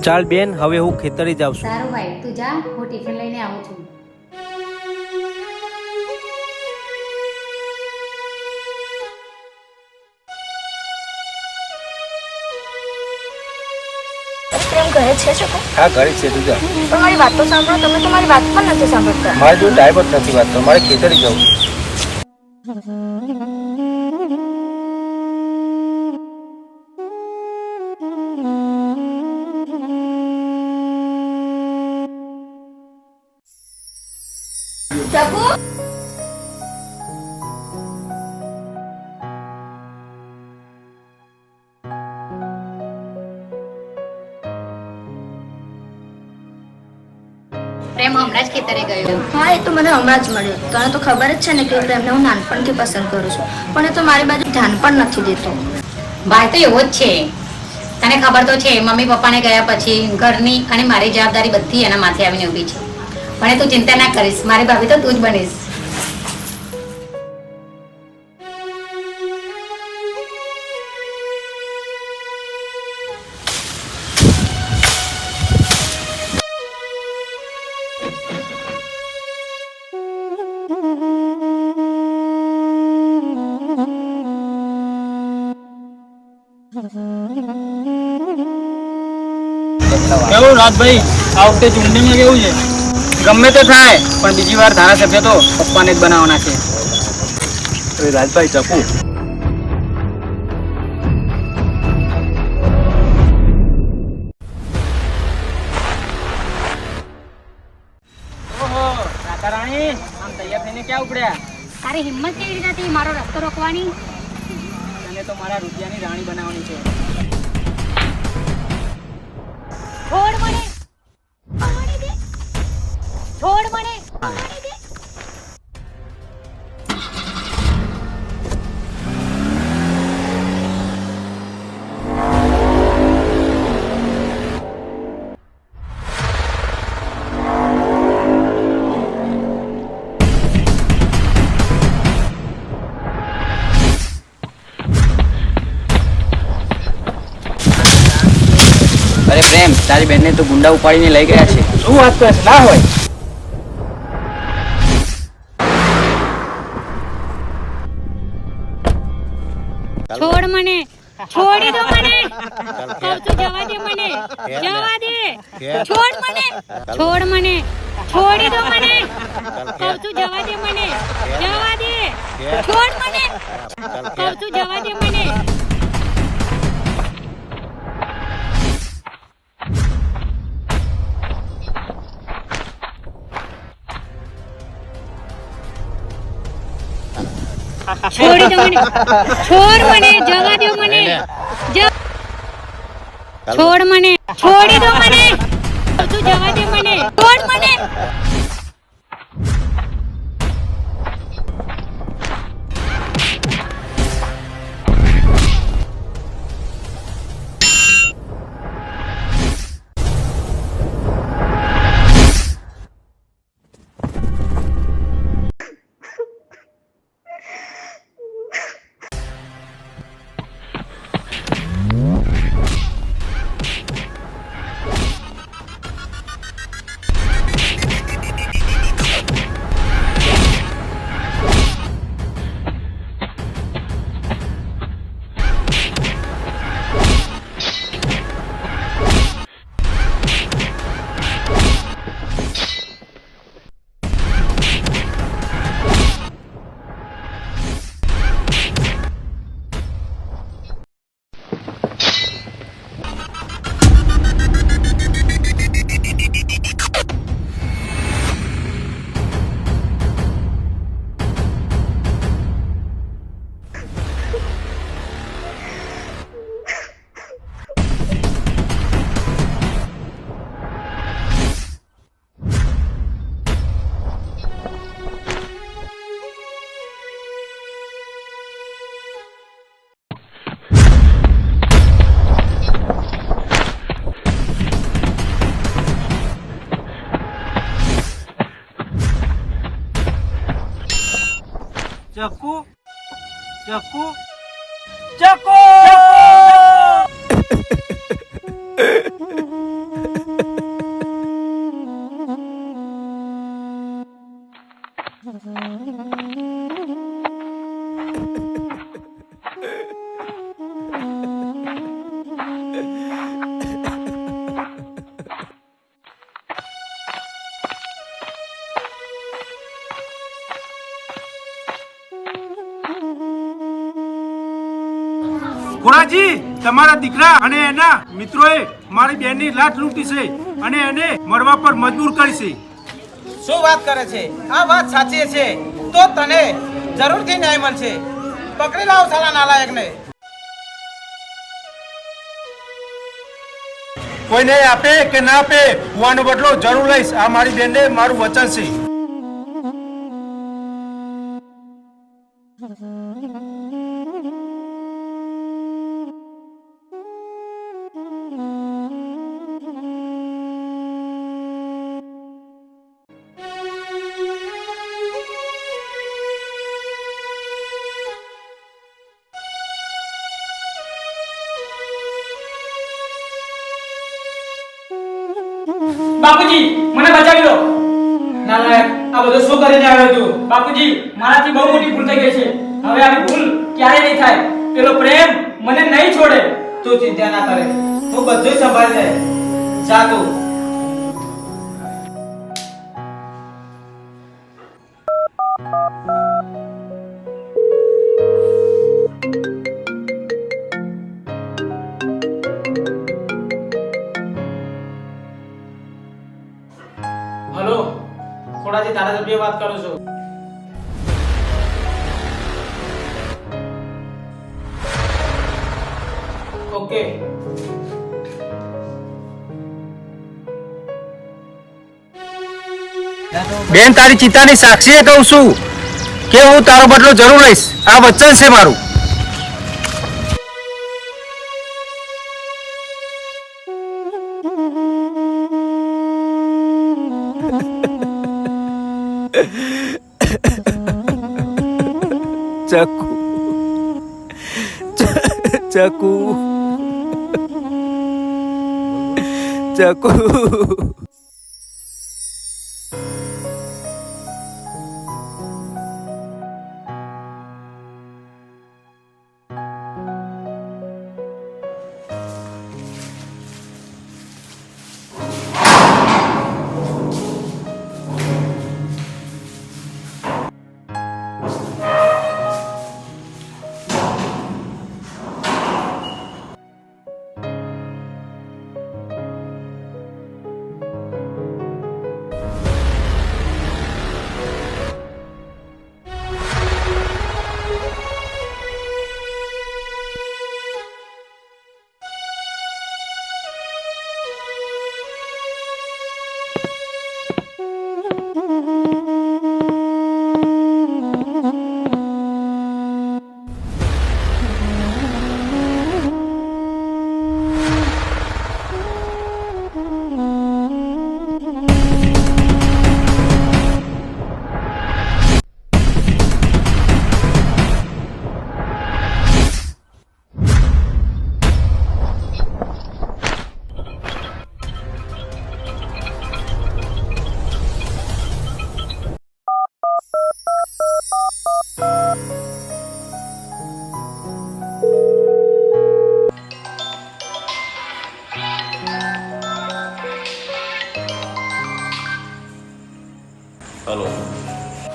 ચાલ બેન, હવે હું ખેતરે જાઉં છું. સારું ભાઈ, તું જા, હું ટિફિન લઈને આવું છું. પ્રેમ ઘરે છે શકો? હા ઘરે છે, તું જા. પણ મારી વાત તો સાંભળો, તમે તો મારી વાત પણ નથી સાંભળતા. મારે જો ટાઈમ જ નથી વાત તો મારે ખેતરે જવું. ચકુ પ્રેમ હમણાં જ ખેતરે ગયો. હા, એ તો મને હમણાં જ મળ્યો. તને તો ખબર જ છે ને કે પ્રેમને હું નાનપણથી પસંદ કરું છું, પણ એ તો મારી બાજુ ધ્યાન પણ નથી દેતો. ભાઈ તો એવો જ છે. તને ખબર તો છે, મમ્મી પપ્પાને ગયા પછી ઘરની અને મારી જવાબદારી બધી એના માથે આવીને ઊભી છે. પણ તું ચિંતા ના કરીશ, મારી ભાભી તો તું જ બનીશ. કેવું રાજભાઈ, આ વખતે ચૂંટણીમાં કેવું છે? ગમે તે થાય પણ બીજી વાર ધારાસભ્ય તો પપ્પાને જ બનાવવાના છે. રાજભાઈ ચકુ, ઓહો રાધા રાણી, આમ તૈયાર થઈને ક્યાં ઉપડ્યા? તારી હિંમત કેવી રીતે હતી મારો રસ્તો રોકવાની? તને તો મારા રૂપિયાની રાણી બનાવવાની છે. છોડ મને, છોડ મને. અરે પ્રેમ, તારી બેનને તો ગુંડા ઉપાડીને લઈ ગયા છે. શું વાત કરે છે? ના હોય. છોડ મને, છોડી દો મને. કહું છું જવા દે મને, જવા દે. છોડ મને, છોડ મને, છોડી દો મને. કહું છું જવા દે મને, જવા દે. છોડ મને, કહું છું જવા દે મને. છોડી દો મને, છોડ મને, જવા દો મને. છોડ મને, છોડી દો મને. તું જવા દે મને, છોડ મને. ચકુ, ચકુ, ચકુ. ખોરાજી, તમારા દીકરા અને એના મિત્રોએ મારી બેનની લાત લૂંટી છે અને એને મરવા પર મજબૂર કરી છે. શું વાત કરે છે? આ વાત સાચી છે તો તને જરૂરથી ન્યાય મળશે. પકડી લાવો સાલા નાલાયકને. કોઈ નહીં આપે કે ના આપે, હું આનો બદલો જરૂર લઈશ. આ મારી બેનને મારું વચન છે. બાપુજી, મને બચાવી લો. નાલાયક, આ બધું શું કરીને આવ્યો તું? બાપુજી, મારાથી બહુ મોટી ભૂલ થઈ ગઈ છે. હવે આવી ભૂલ ક્યારે નહીં થાય. પેલો પ્રેમ મને નહીં છોડે. તું ચિંતા ના કરે, હું બધું સંભાળી લે. જા તું. હલો, ખોડાજી ધારાસભ્ય વાત કરું છું. ઓકે. બેન, તારી ચિંતાની સાક્ષીએ કહું છું કે હું તારો બદલો જરૂર લઈશ. આ વચન છે મારું. ચકુ ચકુ ચકુ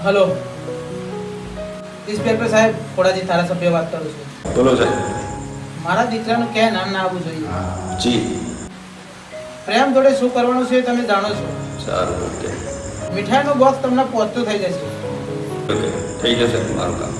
હલો, ઇન્સ્પેક્ટર સાહેબ, ખોડાજી ધારાસભ્ય વાત કરું છું. બોલો સાહેબ. મારા દીકરાનું ક્યાં નામ ના આવવું જોઈએ. જી. પ્રેમ જોડે શું કરવાનું છે તમે જાણો છો. સારું, ઓકે. મીઠાઈનું બોક્સ તમને પહોંચતું થઈ જશે. ઓકે, થઈ જશે મારું કામ.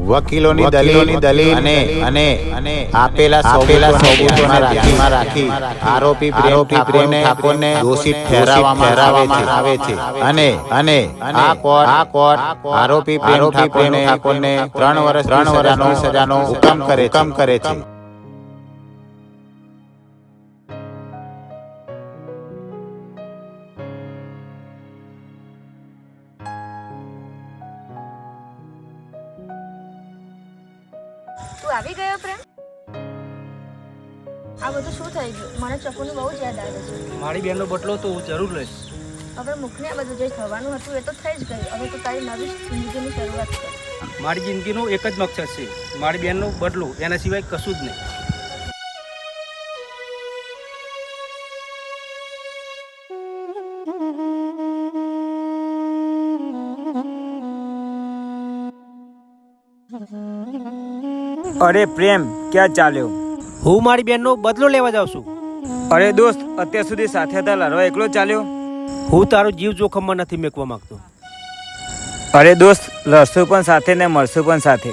વકીલોની દલીલ અને આપેલા ધ્યાનમાં રાખી આરોપી ઠાકોરને દોષિત ઠેરવવામાં આવે છે અને આ કોર્ટ આરોપી ઠાકોરને 3 વર્ષની સજાનો હુકમ કરે છે. તું આવી ગયો પ્રેમ? આ બધું શું થઈ ગયું? મને ચકુની બહુ જ યાદ આવે છે. મારી બેનનો બદલો તો હું જરૂર લઈશ. હવે મુખને આ બધું જે થવાનું હતું એ તો થઈ જ ગયું. હવે તો તારી નવી જિંદગીની શરૂઆત કર. મારી જિંદગીનો એક જ મકસદ છે, મારી બેનનો બદલો, એના સિવાય કશું જ નહીં. અરે પ્રેમ, ક્યાં ચાલ્યો? હું મારી બેનનો બદલો લેવા જાઉં છું. અરે દોસ્ત, અત્યાર સુધી સાથે હતા, લડવા એકલો ચાલ્યો? હું તારો જીવ જોખમમાં નથી મેકવા માંગતો. અરે દોસ્ત, લડશું પણ સાથે ને મળશું પણ સાથે.